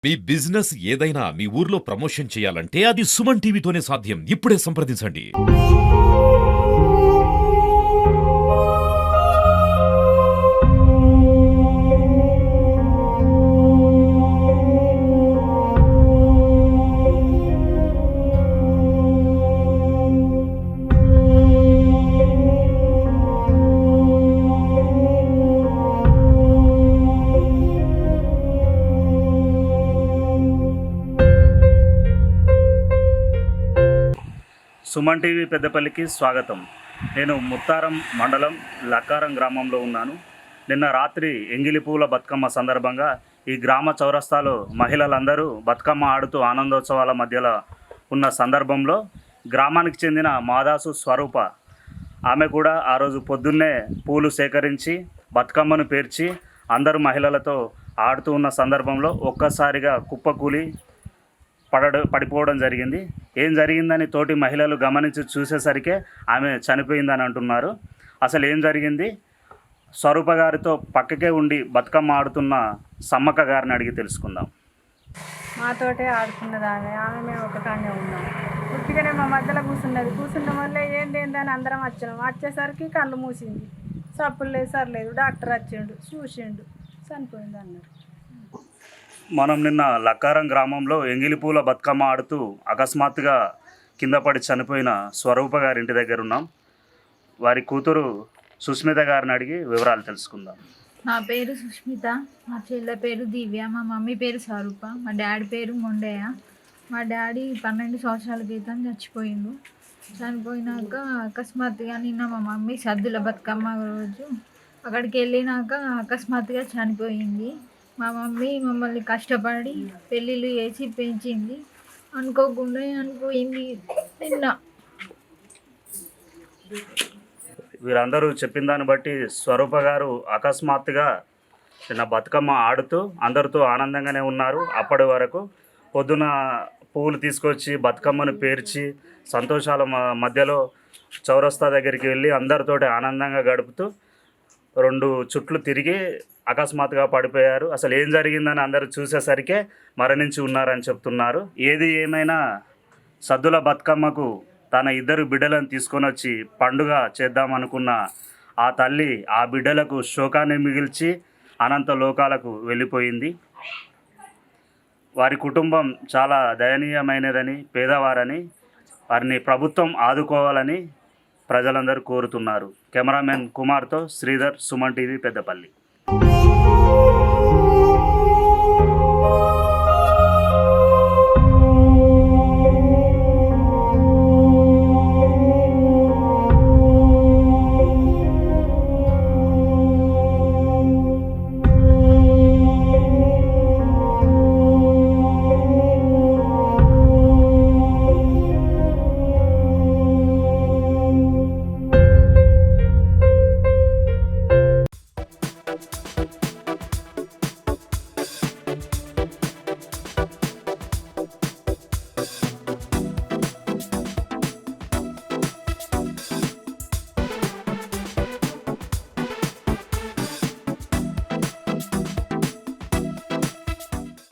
మీ business ఏదైనా మీ ఊర్లో promotion చేయాలంటే అది సుమన్ టీవీతోనే సాధ్యం. ఇప్పుడే సంప్రదించండి. సుమన్ టీవీ పెద్దపల్లికి స్వాగతం. నేను ముత్తారం మండలం లక్కారం గ్రామంలో ఉన్నాను. నిన్న రాత్రి ఎంగిలి పూల బతుకమ్మ సందర్భంగా ఈ గ్రామ చౌరస్తాలో మహిళలందరూ బతుకమ్మ ఆడుతూ ఆనందోత్సవాల మధ్యలో ఉన్న సందర్భంలో గ్రామానికి చెందిన మాదాసు స్వరూప ఆమె కూడా ఆ రోజు పొద్దున్నే పూలు సేకరించి బతుకమ్మను పేర్చి అందరూ మహిళలతో ఆడుతూ ఉన్న సందర్భంలో ఒక్కసారిగా కుప్పకూలి పడిపోవడం జరిగింది. ఏం జరిగిందని తోటి మహిళలు గమనించి చూసేసరికి ఆమె చనిపోయిందని అంటున్నారు. అసలు ఏం జరిగింది? స్వరూప గారితో పక్కకే ఉండి బతుకమ్మ ఆడుతున్న సమ్మక్క గారిని అడిగి తెలుసుకుందాం. మాతోటే ఆడుతున్నది ఆమె మేము ఒకటానే ఉన్నాం. ఉట్టిగానే మా మధ్యలో కూర్చున్న వల్లే ఏందేందని అందరం వచ్చేసరికి కళ్ళు మూసింది. సప్పులు లేదు సర్లేదు, డాక్టర్ వచ్చిండు చూసిండు, చనిపోయింది అన్నారు. మనం నిన్న లక్కారం గ్రామంలో ఎంగిలిపూల బతుకమ్మ ఆడుతూ అకస్మాత్తుగా కింద పడి చనిపోయిన స్వరూప గారి ఇంటి దగ్గర ఉన్నాం. వారి కూతురు సుస్మిత గారిని అడిగి వివరాలు తెలుసుకుందాం. నా పేరు సుస్మిత, మా చెల్లె పేరు దివ్య, మా మమ్మీ పేరు స్వరూప, మా డాడీ పేరు మొండయ్య. మా డాడీ 12 సంవత్సరాల క్రితం చచ్చిపోయిండు. చనిపోయినాక అకస్మాత్తుగా నిన్న మా మమ్మీ సద్దుల బతుకమ్మ రోజు అక్కడికి వెళ్ళినాక అకస్మాత్తుగా చనిపోయింది. మా మమ్మీ మమ్మల్ని కష్టపడి పెళ్ళిళ్ళు చేసి పెంచింది. అనుకోకుండా అనిపోయింది నిన్న. వీరందరూ చెప్పిన దాన్ని బట్టి స్వరూప గారు అకస్మాత్తుగా నిన్న బతుకమ్మ ఆడుతూ అందరితో ఆనందంగానే ఉన్నారు. అప్పటి వరకు పొద్దున పువ్వులు తీసుకొచ్చి బతుకమ్మను పేర్చి సంతోషాల మధ్యలో చౌరస్తా దగ్గరికి వెళ్ళి అందరితోటి ఆనందంగా గడుపుతూ 2 చుట్లు తిరిగి అకస్మాత్తుగా పడిపోయారు. అసలు ఏం జరిగిందని అందరూ చూసేసరికే మరణించి ఉన్నారని చెప్తున్నారు. ఏది ఏమైనా సద్దుల బతుకమ్మకు తన 2 బిడ్డలను తీసుకొని వచ్చి పండుగ చేద్దామనుకున్న ఆ తల్లి ఆ బిడ్డలకు శోకాన్ని మిగిల్చి అనంత లోకాలకు వెళ్ళిపోయింది. వారి కుటుంబం చాలా దయనీయమైనదని, పేదవారని, వారిని ప్రభుత్వం ఆదుకోవాలని ప్రజలందరూ కోరుతున్నారు. కెమెరామెన్ కుమార్తో శ్రీధర్, సుమన్ టీవీ, పెద్దపల్లి.